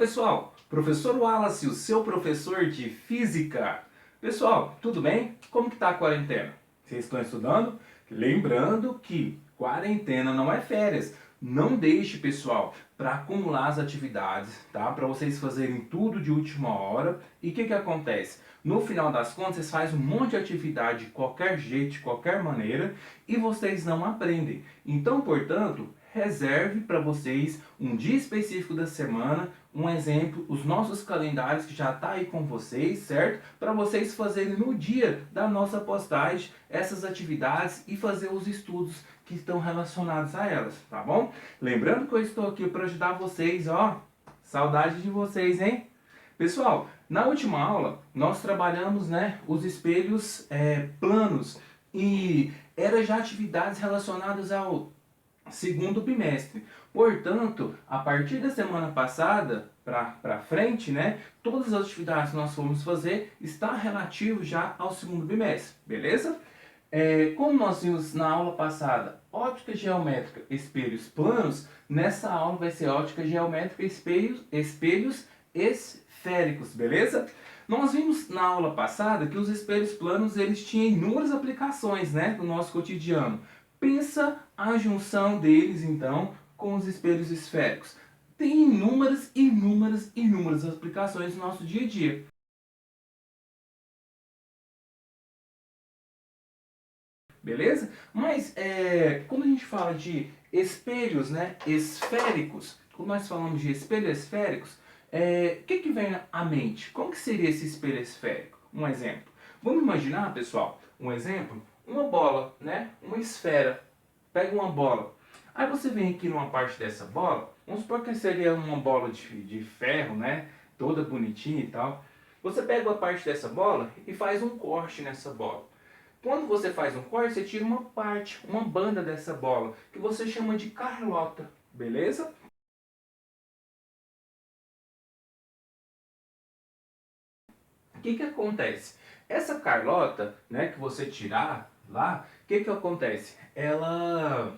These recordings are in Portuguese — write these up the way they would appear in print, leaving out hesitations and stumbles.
pessoal, professor Wallace, o seu professor de Física. Pessoal, tudo bem? Como que tá a quarentena? Vocês estão estudando? Lembrando que quarentena não é férias. Não deixe, pessoal, para acumular as atividades, tá? Para vocês fazerem tudo de última hora. E o que acontece? No final das contas, vocês fazem um monte de atividade de qualquer jeito, de qualquer maneira, e vocês não aprendem. Então, portanto, reserve para vocês um dia específico da semana, um exemplo, os nossos calendários que já está aí com vocês, certo? Para vocês fazerem no dia da nossa postagem essas atividades e fazer os estudos que estão relacionados a elas, tá bom? Lembrando que eu estou aqui para ajudar vocês, ó, saudade de vocês, hein? Pessoal, na última aula nós trabalhamos, né, os espelhos planos e eram já atividades relacionadas ao segundo bimestre. Portanto, a partir da semana passada para frente, né, todas as atividades que nós fomos fazer está relativo já ao segundo bimestre, beleza? Como nós vimos na aula passada, ótica geométrica, espelhos planos, nessa aula vai ser ótica geométrica, espelhos esféricos, beleza? Nós vimos na aula passada que os espelhos planos eles tinham inúmeras aplicações, né, no nosso cotidiano. Pensa a junção deles, então, com os espelhos esféricos. Tem inúmeras aplicações no nosso dia a dia. Beleza? Mas quando a gente fala de espelhos, né, esféricos, quando nós falamos de espelhos esféricos, o que vem à mente? Como que seria esse espelho esférico? Um exemplo. Vamos imaginar, pessoal, um exemplo, uma bola, né, uma esfera. Pega uma bola. Aí você vem aqui numa parte dessa bola, vamos supor que seria uma bola de ferro, né, toda bonitinha e tal. Você pega uma parte dessa bola e faz um corte nessa bola. Quando você faz um corte, você tira uma parte, uma banda dessa bola, que você chama de carlota, beleza? O que acontece? Essa carlota, né, que você tirar lá, o que acontece? Ela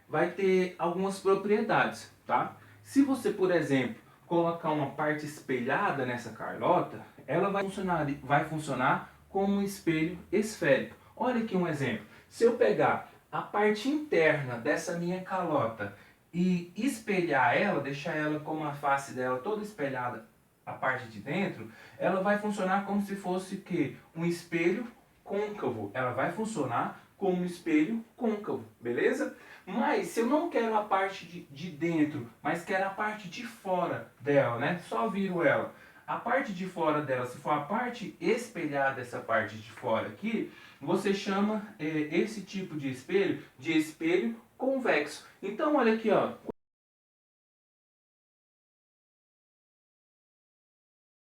vai ter algumas propriedades, tá? Se você, por exemplo, colocar uma parte espelhada nessa carlota, ela vai funcionar como um espelho esférico. Olha aqui um exemplo. Se eu pegar a parte interna dessa minha calota e espelhar ela, deixar ela com a face dela toda espelhada, a parte de dentro, ela vai funcionar como se fosse que um espelho côncavo. Ela vai funcionar como um espelho côncavo, beleza? Mas se eu não quero a parte de dentro, mas quero a parte de fora dela, né? Só viro ela. A parte de fora dela, se for a parte espelhada dessa parte de fora aqui, você chama esse tipo de espelho convexo. Então olha aqui, ó.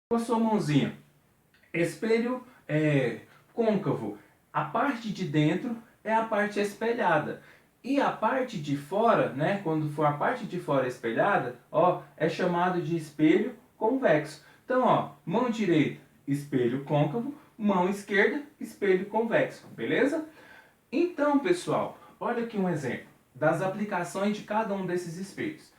Com a sua mãozinha, espelho côncavo. A parte de dentro é a parte espelhada. E a parte de fora, né, quando for a parte de fora espelhada, ó, é chamado de espelho convexo. Então, ó, mão direita, espelho côncavo, mão esquerda, espelho convexo, beleza? Então, pessoal, olha aqui um exemplo das aplicações de cada um desses espelhos.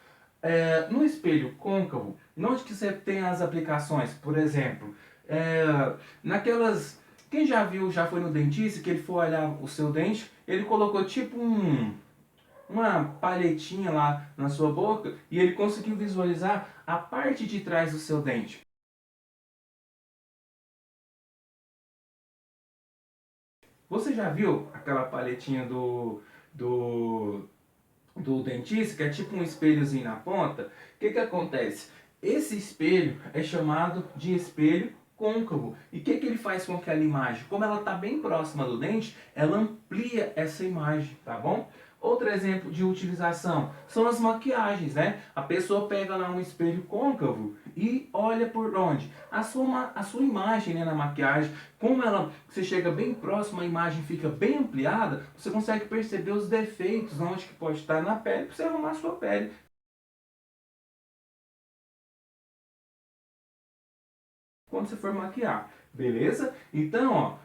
No espelho côncavo, onde que você tem as aplicações? Por exemplo, naquelas... Quem já viu, já foi no dentista, que ele foi olhar o seu dente, ele colocou tipo uma palhetinha lá na sua boca e ele conseguiu visualizar a parte de trás do seu dente. Você já viu aquela palhetinha do dentista, que é tipo um espelhozinho na ponta? O que acontece? Esse espelho é chamado de espelho côncavo. E o que ele faz com aquela imagem? Como ela está bem próxima do dente, ela amplia essa imagem, tá bom? Outro exemplo de utilização são as maquiagens, né? A pessoa pega lá um espelho côncavo e olha por onde? A sua imagem, né, na maquiagem. Como você chega bem próximo, a imagem fica bem ampliada, você consegue perceber os defeitos, onde que pode estar na pele, para você arrumar a sua pele. Quando você for maquiar, beleza? Então, ó,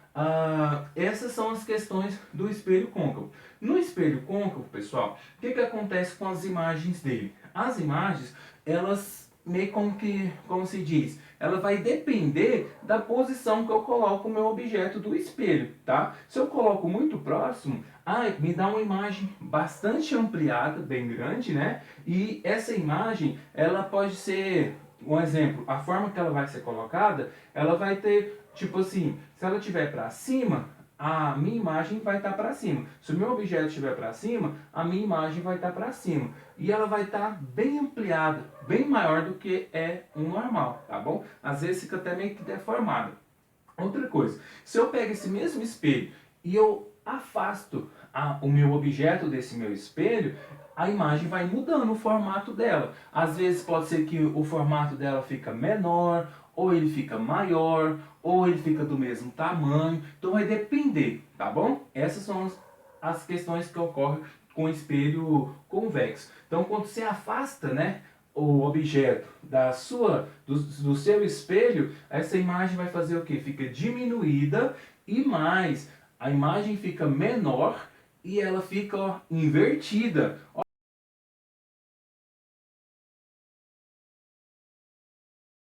essas são as questões do espelho côncavo. No espelho côncavo, pessoal, o que acontece com as imagens dele? As imagens, elas meio como se diz, ela vai depender da posição que eu coloco o meu objeto do espelho, tá? Se eu coloco muito próximo, me dá uma imagem bastante ampliada, bem grande, né? E essa imagem, ela pode ser, um exemplo, a forma que ela vai ser colocada, ela vai ter, tipo assim, se ela estiver para cima, a minha imagem vai estar para cima. Se o meu objeto estiver para cima, a minha imagem vai estar para cima. E ela vai estar bem ampliada, bem maior do que é um normal, tá bom? Às vezes fica até meio que deformada. Outra coisa, se eu pego esse mesmo espelho e eu afasto o meu objeto desse meu espelho, a imagem vai mudando o formato dela. Às vezes pode ser que o formato dela fica menor, ou ele fica maior, ou ele fica do mesmo tamanho. Então vai depender, tá bom? Essas são as questões que ocorrem com o espelho convexo. Então quando você afasta, né, o objeto do seu espelho, essa imagem vai fazer o que? Fica diminuída e mais, a imagem fica menor e ela fica, ó, invertida.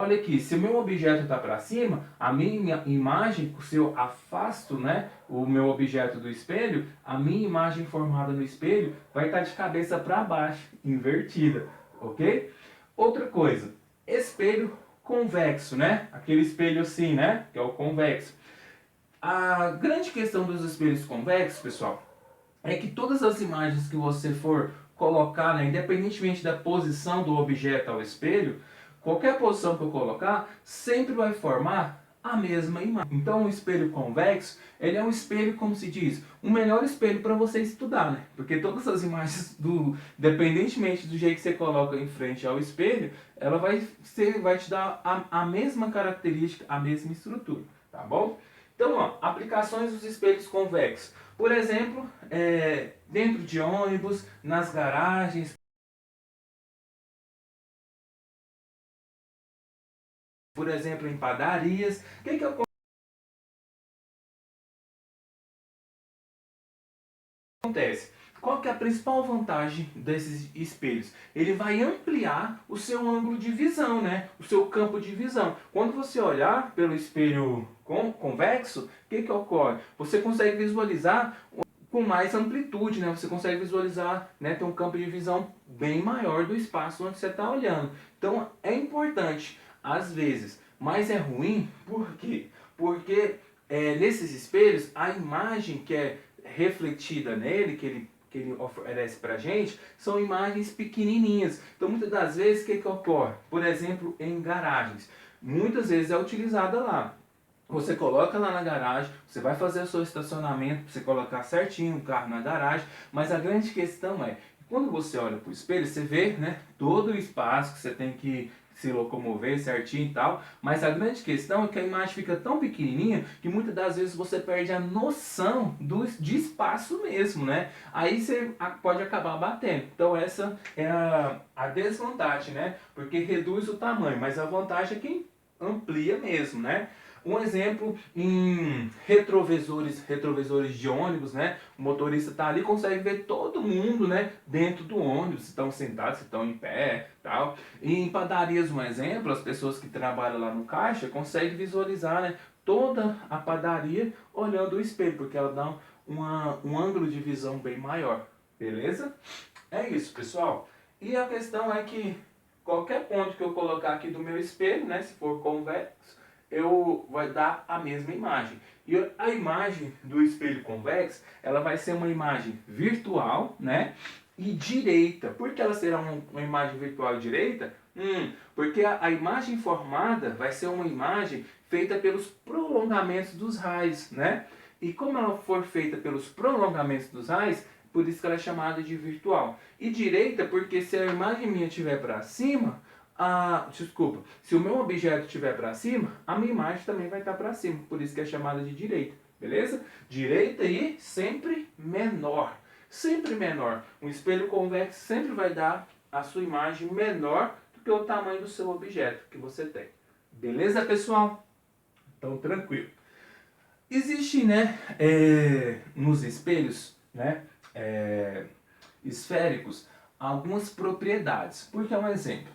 Olha aqui, se o meu objeto está para cima, a minha imagem, se eu afasto, né, o meu objeto do espelho, a minha imagem formada no espelho vai estar de cabeça para baixo, invertida, ok? Outra coisa, espelho convexo, né? Aquele espelho assim, né? Que é o convexo. A grande questão dos espelhos convexos, pessoal, é que todas as imagens que você for colocar, né, independentemente da posição do objeto ao espelho, qualquer posição que eu colocar, sempre vai formar a mesma imagem. Então o espelho convexo, ele é um espelho, como se diz, um melhor espelho para você estudar, né? Porque todas as imagens, independentemente do jeito que você coloca em frente ao espelho, ela vai te dar a mesma característica, a mesma estrutura, tá bom? Então, ó, aplicações dos espelhos convexos. Por exemplo, dentro de ônibus, nas garagens, por exemplo, em padarias. O que acontece? Qual que é a principal vantagem desses espelhos? Ele vai ampliar o seu ângulo de visão, né? O seu campo de visão. Quando você olhar pelo espelho convexo, o que ocorre? Você consegue visualizar com mais amplitude, né? Você consegue visualizar, né, ter um campo de visão bem maior do espaço onde você está olhando. Então é importante, às vezes, mas é ruim, por quê? Porque nesses espelhos, a imagem que é refletida nele, que ele oferece pra gente, são imagens pequenininhas. Então muitas das vezes o que ocorre? Por exemplo, em garagens. Muitas vezes é utilizada lá. Você coloca lá na garagem, você vai fazer o seu estacionamento, você colocar certinho o carro na garagem, mas a grande questão é, quando você olha para o espelho, você vê, né, todo o espaço que você tem que se locomover certinho e tal, mas a grande questão é que a imagem fica tão pequenininha que muitas das vezes você perde a noção de espaço mesmo, né? Aí você pode acabar batendo. Então essa é a desvantagem, né? Porque reduz o tamanho, mas a vantagem é que amplia mesmo, né? Um exemplo em retrovisores de ônibus, né? O motorista está ali, consegue ver todo mundo, né, dentro do ônibus, se estão sentados, se estão em pé, tal. E em padarias, um exemplo, as pessoas que trabalham lá no caixa conseguem visualizar, né, toda a padaria olhando o espelho, porque ela dá um ângulo de visão bem maior, beleza? É isso, pessoal. E a questão é que qualquer ponto que eu colocar aqui do meu espelho, né, se for convexo, vai dar a mesma imagem. E a imagem do espelho convexo, ela vai ser uma imagem virtual, né, e direita. Por que ela será uma imagem virtual e direita? Porque a imagem formada vai ser uma imagem feita pelos prolongamentos dos raios, né? E como ela for feita pelos prolongamentos dos raios, por isso que ela é chamada de virtual. E direita porque se a imagem minha estiver para cima, desculpa, se o meu objeto estiver para cima, a minha imagem também vai estar para cima, por isso que é chamada de direita, beleza? Direita e sempre menor, sempre menor. Um espelho convexo sempre vai dar a sua imagem menor do que o tamanho do seu objeto que você tem. Beleza, pessoal? Então, tranquilo. Existe, né, nos espelhos, né, esféricos, algumas propriedades. Por que é um exemplo?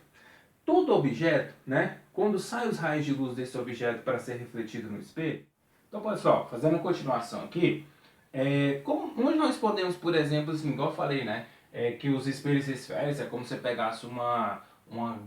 todo objeto, né, quando saem os raios de luz desse objeto para ser refletido no espelho. Então, pessoal, fazendo a continuação aqui, onde nós podemos, por exemplo, assim, igual eu falei, né, que os espelhos esféricos é como se você pegasse uma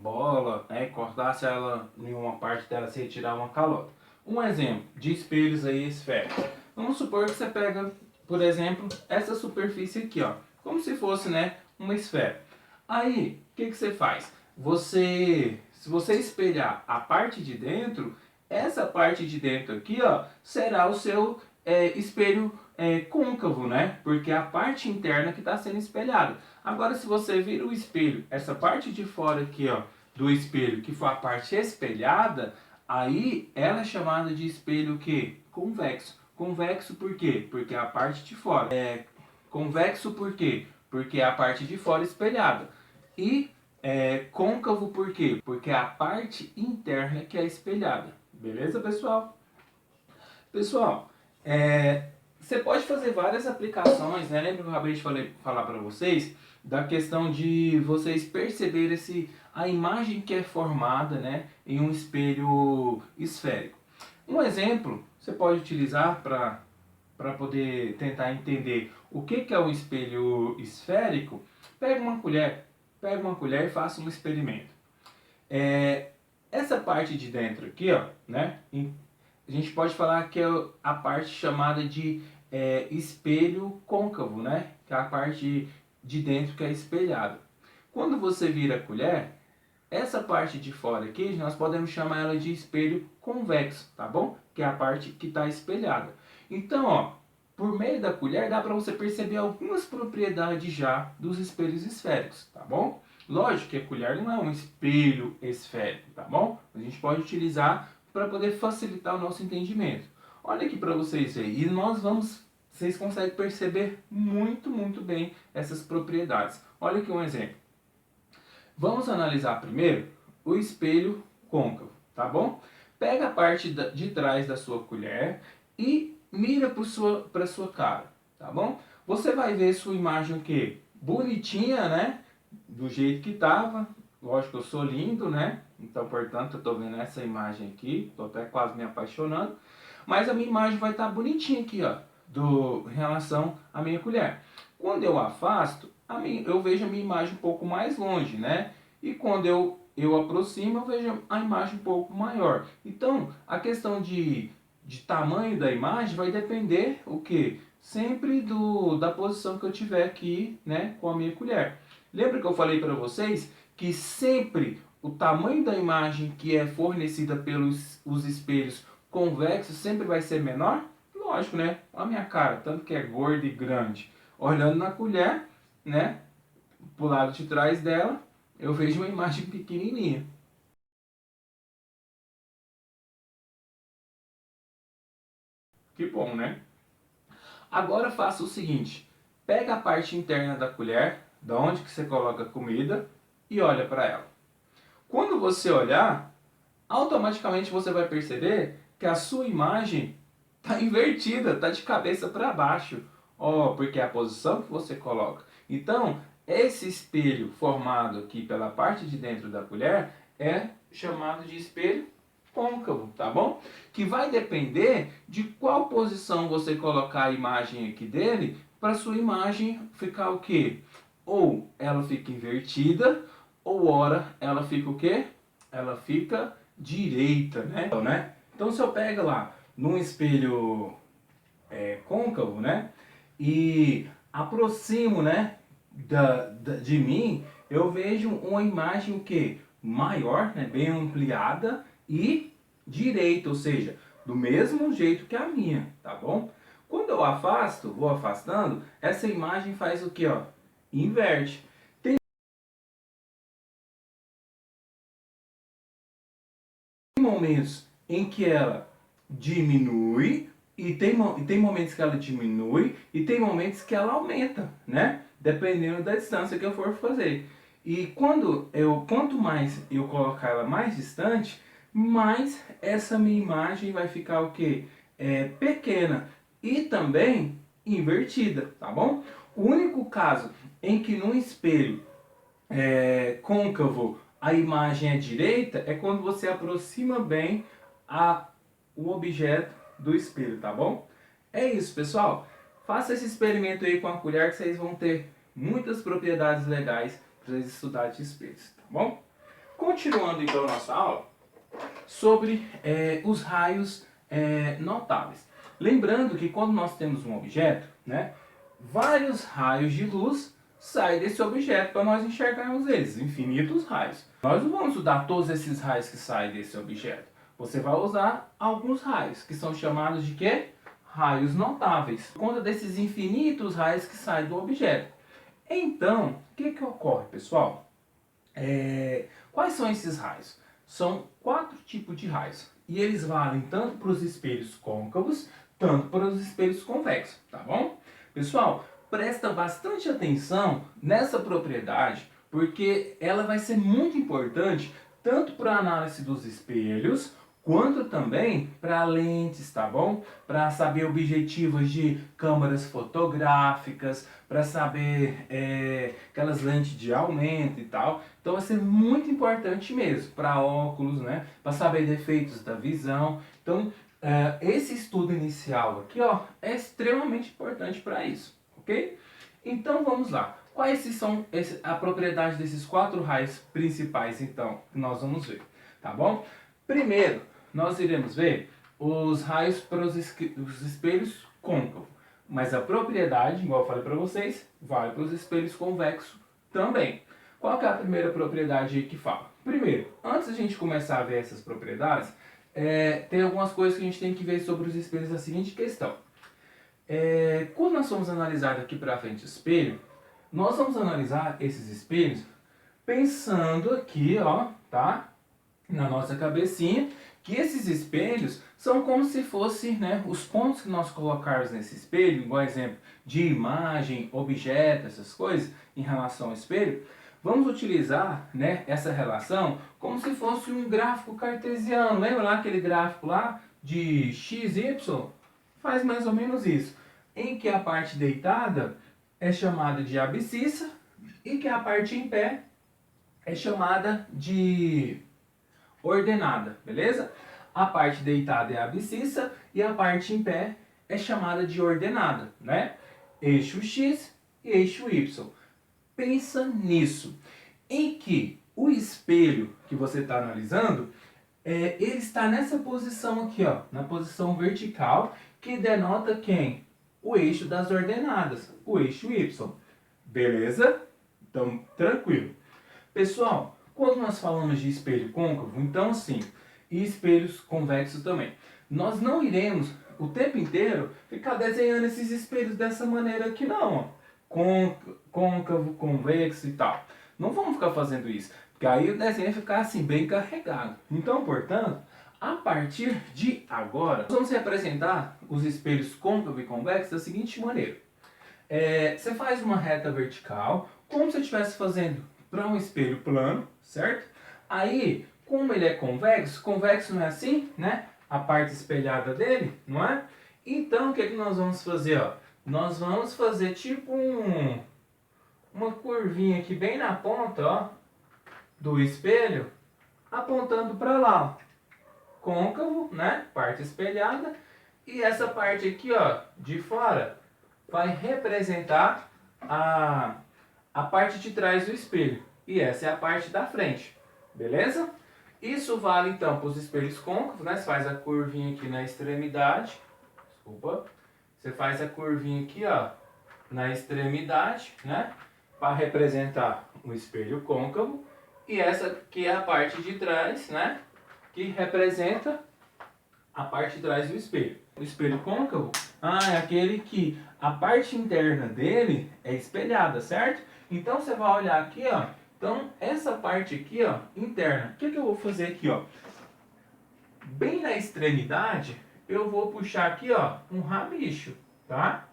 bola, né, cortasse ela em uma parte dela e retirar uma calota. Um exemplo de espelhos aí esféricos. Vamos supor que você pega, por exemplo, essa superfície aqui, ó, como se fosse, né, uma esfera. Aí, o que você faz? Se você espelhar a parte de dentro, essa parte de dentro aqui, ó, será o seu espelho côncavo, né? Porque é a parte interna que está sendo espelhada. Agora, se você vira o espelho, essa parte de fora aqui, ó, do espelho, que for a parte espelhada, aí ela é chamada de espelho que? Convexo. Convexo por quê? Porque é a parte de fora. Convexo por quê? Porque é a parte de fora espelhada. E côncavo por quê? Porque é a parte interna que é espelhada. Beleza, pessoal? Pessoal, você pode fazer várias aplicações, né? Lembra que eu acabei de falar para vocês da questão de vocês perceberem a imagem que é formada, né, em um espelho esférico. Um exemplo, você pode utilizar para poder tentar entender o que é um espelho esférico. Pega uma colher e faça um experimento. Essa parte de dentro aqui, ó, né, a gente pode falar que é a parte chamada de espelho côncavo, né, que é a parte de dentro que é espelhada. Quando você vira a colher, essa parte de fora aqui, nós podemos chamar ela de espelho convexo, tá bom? Que é a parte que está espelhada. Então, ó, por meio da colher dá para você perceber algumas propriedades já dos espelhos esféricos, tá bom? Lógico que a colher não é um espelho esférico, tá bom? A gente pode utilizar para poder facilitar o nosso entendimento. Olha aqui para vocês aí, vocês conseguem perceber muito bem essas propriedades. Olha aqui um exemplo. Vamos analisar primeiro o espelho côncavo, tá bom? Pega a parte de trás da sua colher e mira para sua cara, tá bom? Você vai ver sua imagem o quê? Bonitinha, né? Do jeito que estava. Lógico, eu sou lindo, né? Então, portanto, eu estou vendo essa imagem aqui. Estou até quase me apaixonando. Mas a minha imagem vai estar bonitinha aqui, ó. Em relação à minha colher. Quando eu afasto, eu vejo a minha imagem um pouco mais longe, né? E quando eu aproximo, eu vejo a imagem um pouco maior. Então, a questão de tamanho da imagem vai depender o quê? Sempre da posição que eu tiver aqui, né, com a minha colher. Lembra que eu falei para vocês que sempre o tamanho da imagem que é fornecida pelos os espelhos convexos sempre vai ser menor? Lógico, né? Olha a minha cara, tanto que é gorda e grande. Olhando na colher, né, pro lado de trás dela, eu vejo uma imagem pequenininha. Que bom, né? Agora faça o seguinte, pega a parte interna da colher, da onde que você coloca a comida, e olha para ela. Quando você olhar, automaticamente você vai perceber que a sua imagem está invertida, está de cabeça para baixo. Ó, porque é a posição que você coloca. Então, esse espelho formado aqui pela parte de dentro da colher é chamado de espelho côncavo, tá bom? Que vai depender de qual posição você colocar a imagem aqui dele para sua imagem ficar o quê? Ou ela fica invertida, ou ora ela fica o quê? Ela fica direita, né? Então se eu pego lá num espelho côncavo, né? E aproximo, né? De mim, eu vejo uma imagem o quê? Maior, né? Bem ampliada e direita, ou seja, do mesmo jeito que a minha, tá bom? Quando eu afasto, vou afastando, essa imagem faz o quê, ó? Inverte. Tem momentos em que ela diminui e tem momentos que ela diminui e tem momentos que ela aumenta, né? Dependendo da distância que eu for fazer. E quanto mais eu colocar ela mais distante, mais essa minha imagem vai ficar o quê? Pequena e também invertida, tá bom? O único caso em que num espelho côncavo a imagem à direita é quando você aproxima bem o objeto do espelho, tá bom? É isso, pessoal. Faça esse experimento aí com a colher que vocês vão ter muitas propriedades legais para vocês estudarem de espelhos, tá bom? Continuando então a nossa aula sobre os raios notáveis. Lembrando que quando nós temos um objeto, né, vários raios de luz saem desse objeto para nós enxergarmos eles, infinitos raios. Nós não vamos usar todos esses raios que saem desse objeto. Você vai usar alguns raios, que são chamados de quê? Raios notáveis. Por conta desses infinitos raios que saem do objeto. Então, o que ocorre, pessoal? Quais são esses raios? São 4 tipos de raios. E eles valem tanto para os espelhos côncavos, tanto para os espelhos convexos, tá bom? Pessoal, presta bastante atenção nessa propriedade, porque ela vai ser muito importante tanto para a análise dos espelhos, quanto também para lentes, tá bom? Para saber objetivos de câmeras fotográficas, para saber aquelas lentes de aumento e tal. Então vai ser muito importante mesmo para óculos, né? Para saber defeitos da visão. Então esse estudo inicial aqui, ó, é extremamente importante para isso, ok? Então vamos lá. Quais são a propriedade desses 4 raios principais, então, que nós vamos ver, tá bom? Primeiro, nós iremos ver os raios para os espelhos côncavos. Mas a propriedade, igual eu falei para vocês, vale para os espelhos convexos também. Qual que é a primeira propriedade aí que fala? Primeiro, antes de a gente começar a ver essas propriedades, tem algumas coisas que a gente tem que ver sobre os espelhos da seguinte questão. Quando nós vamos analisar daqui para frente o espelho, nós vamos analisar esses espelhos pensando aqui, ó, tá? Na nossa cabecinha, que esses espelhos são como se fossem, né, os pontos que nós colocarmos nesse espelho, igual exemplo de imagem, objeto, essas coisas, em relação ao espelho, vamos utilizar, né, essa relação como se fosse um gráfico cartesiano. Lembra lá aquele gráfico lá de x, y? Faz mais ou menos isso, em que a parte deitada é chamada de abscissa e que a parte em pé é chamada de ordenada, beleza? A parte deitada é a abscissa e a parte em pé é chamada de ordenada, né? Eixo X e eixo Y. Pensa nisso, em que o espelho que você está analisando, ele está nessa posição aqui, ó, na posição vertical, que denota quem? O eixo das ordenadas, o eixo Y. Beleza? Então, tranquilo. Pessoal, quando nós falamos de espelho côncavo, então assim, e espelhos convexos também, nós não iremos o tempo inteiro ficar desenhando esses espelhos dessa maneira aqui não, ó. Côncavo, convexo e tal. Não vamos ficar fazendo isso, porque aí o desenho vai ficar assim, bem carregado. Então, portanto, a partir de agora, nós vamos representar os espelhos côncavo e convexo da seguinte maneira. Você faz uma reta vertical, como se estivesse fazendo para um espelho plano, certo? Aí, como ele é convexo, convexo não é assim, né? A parte espelhada dele, não é? Então, o que nós vamos fazer, ó? Nós vamos fazer tipo uma curvinha aqui bem na ponta, ó, do espelho, apontando para lá, ó. Côncavo, né? Parte espelhada. E essa parte aqui, ó, de fora, vai representar a parte de trás do espelho. E essa é a parte da frente. Beleza? Isso vale então para os espelhos côncavos, né? Você faz a curvinha aqui na extremidade. Desculpa. Você faz a curvinha aqui, ó, na extremidade, né? Para representar o espelho côncavo. E essa aqui é a parte de trás, né? Que representa a parte de trás do espelho. O espelho côncavo, é aquele que a parte interna dele é espelhada, certo? Então você vai olhar aqui, ó. Então essa parte aqui, ó, interna. O que eu vou fazer aqui, ó? Bem na extremidade, eu vou puxar aqui, ó, um rabicho, tá?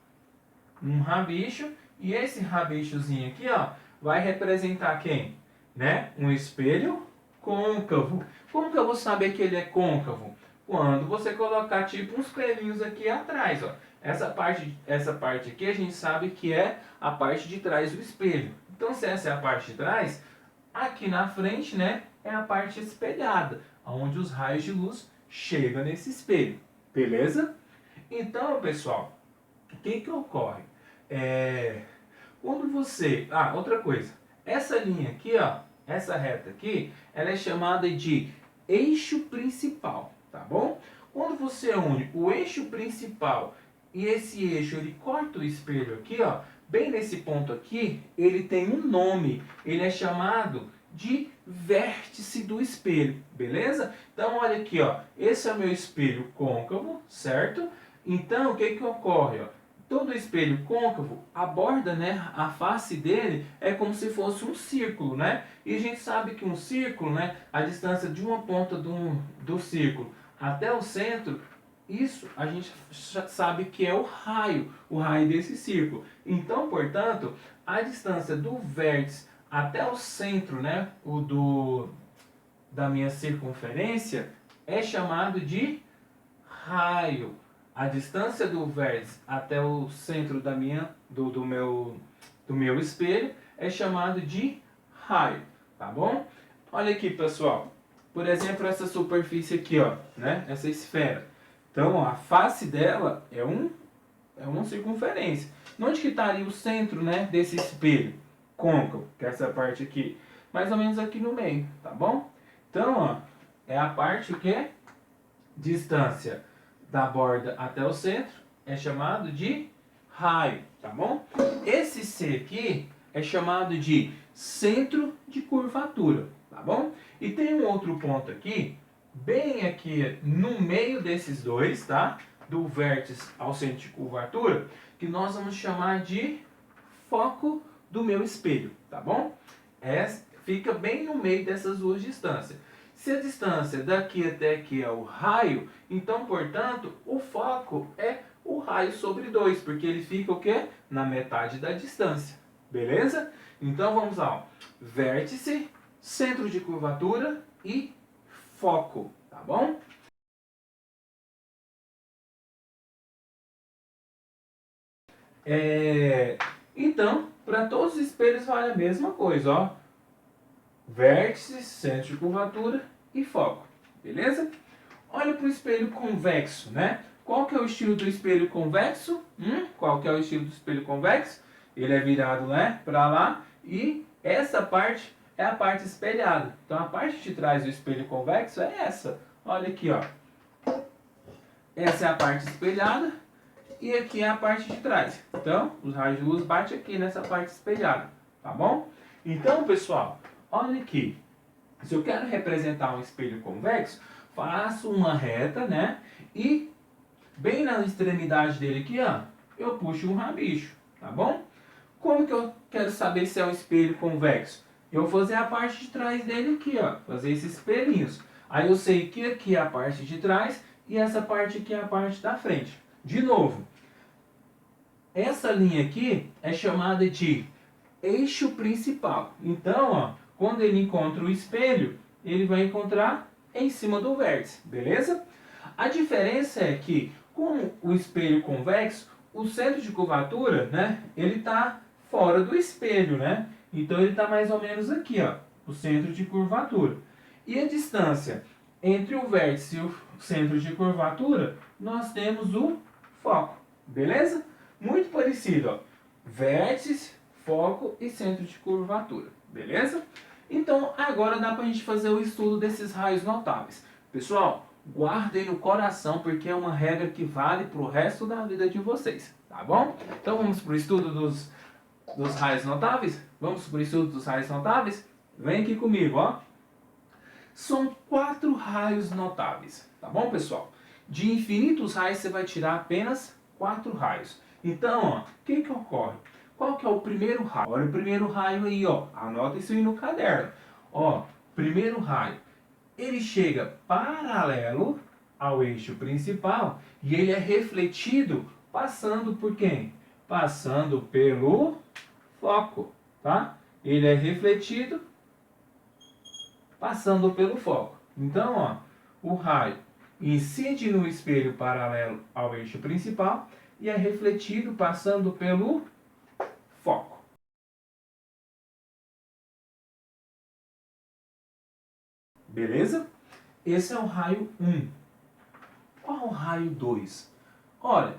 Um rabicho. E esse rabichozinho aqui, ó, vai representar quem? Né? Um espelho côncavo. Como que eu vou saber que ele é côncavo? Quando você colocar tipo uns pelinhos aqui atrás, ó. Essa parte aqui a gente sabe que é a parte de trás do espelho. Então se essa é a parte de trás, aqui na frente, né, é a parte espelhada, onde os raios de luz chegam nesse espelho, beleza? Então, pessoal, o que ocorre? Quando você... Ah, outra coisa. Essa linha aqui, ó, essa reta aqui, ela é chamada de eixo principal, tá bom? Quando você une o eixo principal e esse eixo, ele corta o espelho aqui, ó, bem nesse ponto aqui, ele tem um nome. Ele é chamado de vértice do espelho, beleza? Então, olha aqui, ó, esse é o meu espelho côncavo, certo? Então, o que ocorre, ó? Todo espelho côncavo, a borda, né, a face dele é como se fosse um círculo, né? E a gente sabe que um círculo, né, a distância de uma ponta do círculo até o centro, isso a gente sabe que é o raio desse círculo. Então, portanto, a distância do vértice até o centro, né, da minha circunferência, é chamado de raio. A distância do vértice até o centro do meu espelho é chamado de raio, tá bom? Olha aqui, pessoal. Por exemplo, essa superfície aqui, ó, né? Essa esfera. Então, ó, a face dela é uma circunferência. Onde que estaria o centro, né, desse espelho côncavo, que é essa parte aqui? Mais ou menos aqui no meio, tá bom? Então, ó, é a parte que é distância da borda até o centro, é chamado de raio, tá bom? Esse C aqui é chamado de centro de curvatura, tá bom? E tem um outro ponto aqui, bem aqui no meio desses dois, tá? Do vértice ao centro de curvatura, que nós vamos chamar de foco do meu espelho, tá bom? Fica bem no meio dessas duas distâncias. Se a distância daqui até aqui é o raio, então, portanto, o foco é o raio sobre 2, porque ele fica o quê? Na metade da distância. Beleza? Então, vamos lá. Ó. Vértice, centro de curvatura e foco, tá bom? Então, para todos os espelhos vale a mesma coisa, ó. Vértice, centro de curvatura e foco, beleza? Olha para o espelho convexo, né? Qual que é o estilo do espelho convexo? Qual que é o estilo do espelho convexo? Ele é virado, né, para lá e essa parte é a parte espelhada. Então a parte de trás do espelho convexo é essa. Olha aqui, ó. Essa é a parte espelhada e aqui é a parte de trás. Então, os raios de luz batem aqui nessa parte espelhada, tá bom? Então, pessoal, olha aqui. Se eu quero representar um espelho convexo, faço uma reta, né? E bem na extremidade dele aqui, ó, eu puxo um rabicho, tá bom? Como que eu quero saber se é um espelho convexo? Eu vou fazer a parte de trás dele aqui, ó, fazer esses espelhinhos. Aí eu sei que aqui é a parte de trás e essa parte aqui é a parte da frente. De novo, essa linha aqui é chamada de eixo principal. Então, ó, quando ele encontra o espelho, ele vai encontrar em cima do vértice, beleza? A diferença é que, com o espelho convexo, o centro de curvatura, né, ele está fora do espelho, né? Então ele está mais ou menos aqui, ó, o centro de curvatura. E a distância entre o vértice e o centro de curvatura, nós temos o foco, beleza? Muito parecido, ó. Vértice, foco e centro de curvatura, beleza? Então, agora dá para a gente fazer o estudo desses raios notáveis. Pessoal, guardem no coração, porque é uma regra que vale para o resto da vida de vocês, tá bom? Então, vamos para o estudo dos raios notáveis? Vamos para o estudo dos raios notáveis? Vem aqui comigo, ó. São 4 raios notáveis, tá bom, pessoal? De infinitos raios, você vai tirar apenas 4 raios. Então, ó, o que ocorre? Qual que é o primeiro raio? Olha o primeiro raio aí, ó. Anota isso aí no caderno. Ó, primeiro raio. Ele chega paralelo ao eixo principal e ele é refletido passando por quem? Passando pelo foco, tá? Ele é refletido passando pelo foco. Então, ó, o raio incide no espelho paralelo ao eixo principal e é refletido passando pelo foco. Beleza? Esse é o raio 1. Qual o raio 2? Olha,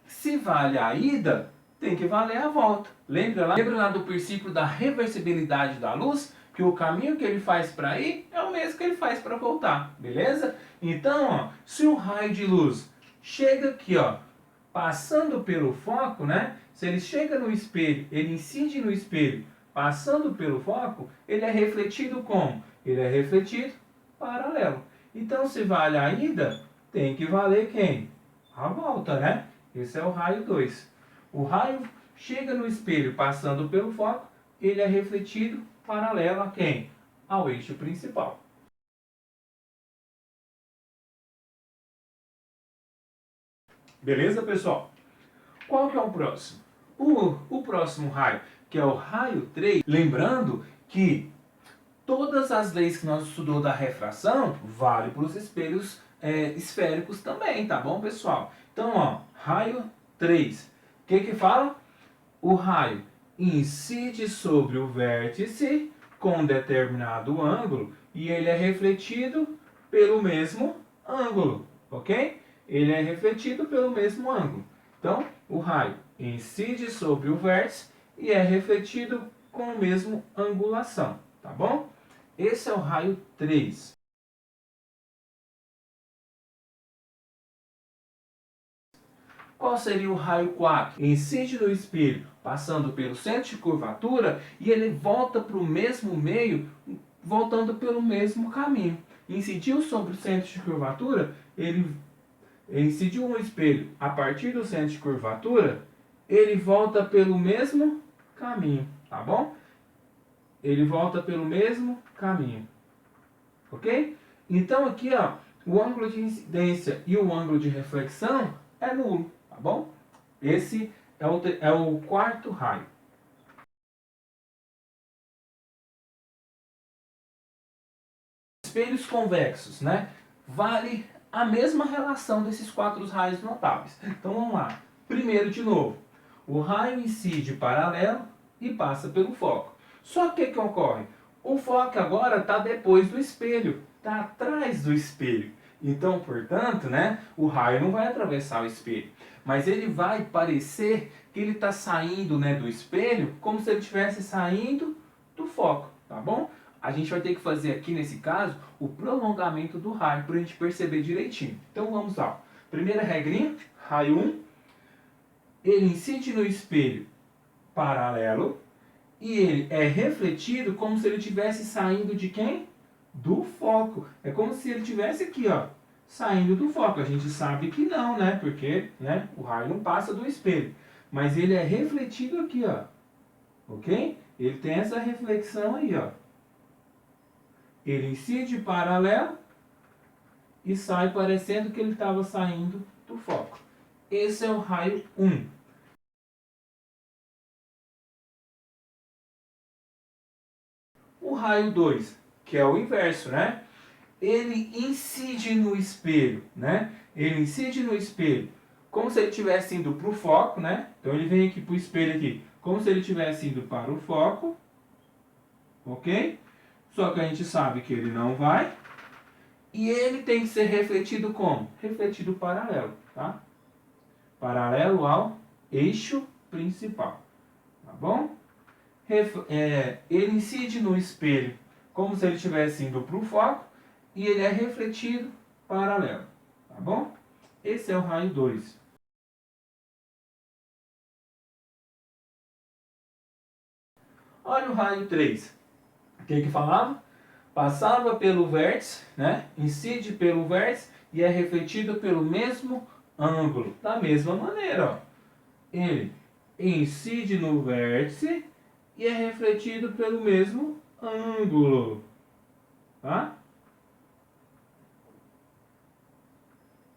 se vale a ida, tem que valer a volta. Lembra lá do princípio da reversibilidade da luz? Que o caminho que ele faz para ir é o mesmo que ele faz para voltar, beleza? Então, ó, se o raio de luz chega aqui, ó, passando pelo foco, né? Se ele chega no espelho, ele incide no espelho, passando pelo foco, ele é refletido como? Ele é refletido paralelo. Então, se vale a ida, tem que valer quem? A volta, né? Esse é o raio 2. O raio chega no espelho passando pelo foco, ele é refletido paralelo a quem? Ao eixo principal. Beleza, pessoal? Qual que é o próximo? O próximo raio, que é o raio 3, lembrando que todas as leis que nós estudou da refração vale para os espelhos esféricos também, tá bom, pessoal? Então, ó, raio 3. O que que fala? O raio incide sobre o vértice com determinado ângulo e ele é refletido pelo mesmo ângulo, ok? Ele é refletido pelo mesmo ângulo. Então, o raio incide sobre o vértice e é refletido com a mesma angulação, tá bom? Esse é o raio 3. Qual seria o raio 4? Incide no espelho, passando pelo centro de curvatura e ele volta para o mesmo meio, voltando pelo mesmo caminho. Incidiu sobre o centro de curvatura, ele incidiu no espelho a partir do centro de curvatura, ele volta pelo mesmo caminho, tá bom? Ele volta pelo mesmo caminho, ok? Então aqui, ó, o ângulo de incidência e o ângulo de reflexão é nulo, tá bom? Esse é o quarto raio. Espelhos convexos, né? Vale a mesma relação desses quatro raios notáveis. Então vamos lá. Primeiro de novo, o raio incide paralelo e passa pelo foco. Só que o que ocorre? O foco agora está depois do espelho, está atrás do espelho. Então, portanto, né, o raio não vai atravessar o espelho, mas ele vai parecer que ele está saindo, né, do espelho como se ele estivesse saindo do foco, tá bom? A gente vai ter que fazer aqui, nesse caso, o prolongamento do raio para a gente perceber direitinho. Então vamos lá. Primeira regrinha, raio 1, ele incide no espelho paralelo e ele é refletido como se ele estivesse saindo de quem? Do foco. É como se ele estivesse aqui, ó, saindo do foco. A gente sabe que não, né? Porque, né, o raio não passa do espelho. Mas ele é refletido aqui, ó. Ok? Ele tem essa reflexão aí, ó. Ele incide paralelo e sai parecendo que ele estava saindo do foco. Esse é o raio 1. O raio 2, que é o inverso, né? Ele incide no espelho, né? Ele incide no espelho como se ele estivesse indo para o foco, né? Então ele vem aqui para o espelho aqui, como se ele estivesse indo para o foco, ok? Só que a gente sabe que ele não vai. E ele tem que ser refletido como? Refletido paralelo, tá? Paralelo ao eixo principal, tá bom? Ele incide no espelho como se ele estivesse indo para o foco e ele é refletido paralelo, tá bom? Esse é o raio 2. Olha o raio 3. O que falava? Passava pelo vértice, né? Incide pelo vértice e é refletido pelo mesmo ângulo. Da mesma maneira, ó. Ele incide no vértice e é refletido pelo mesmo ângulo. Tá?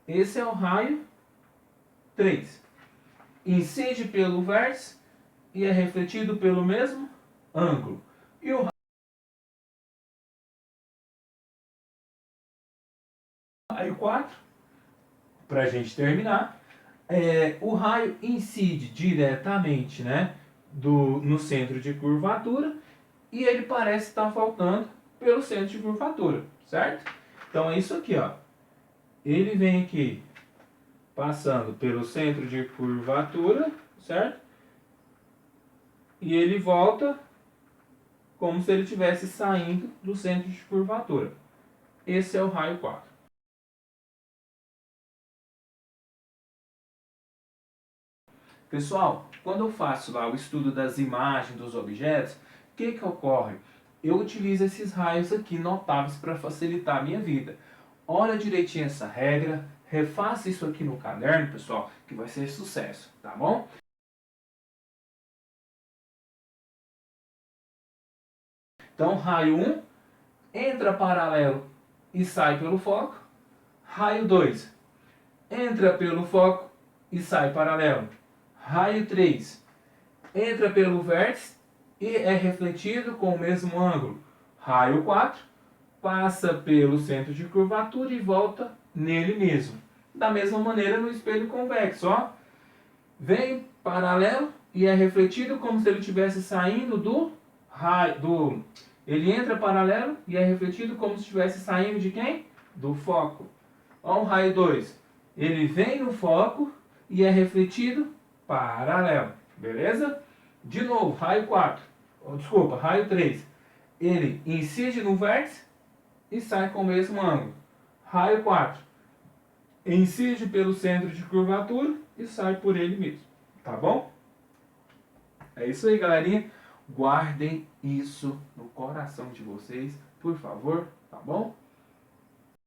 Esse é o raio 3. Incide pelo vértice e é refletido pelo mesmo ângulo. E o raio 4, para a gente terminar, o raio incide diretamente, né, no centro de curvatura e ele parece estar faltando pelo centro de curvatura, certo? Então é isso aqui, ó. Ele vem aqui passando pelo centro de curvatura, certo? E ele volta como se ele estivesse saindo do centro de curvatura. Esse é o raio 4. Pessoal, quando eu faço lá o estudo das imagens dos objetos, o que ocorre? Eu utilizo esses raios aqui notáveis para facilitar a minha vida. Olha direitinho essa regra, refaça isso aqui no caderno, pessoal, que vai ser sucesso, tá bom? Então, raio 1 entra paralelo e sai pelo foco. Raio 2 entra pelo foco e sai paralelo. Raio 3 entra pelo vértice e é refletido com o mesmo ângulo. Raio 4 passa pelo centro de curvatura e volta nele mesmo. Da mesma maneira no espelho convexo, ó. Vem paralelo e é refletido como se ele estivesse saindo do raio. Ele entra paralelo e é refletido como se estivesse saindo de quem? Do foco. Ó, o raio 2. Ele vem no foco e é refletido paralelo. Beleza? De novo, raio 4. Desculpa, raio 3. Ele incide no vértice e sai com o mesmo ângulo. Raio 4. Incide pelo centro de curvatura e sai por ele mesmo. Tá bom? É isso aí, galerinha. Guardem isso no coração de vocês, por favor, tá bom?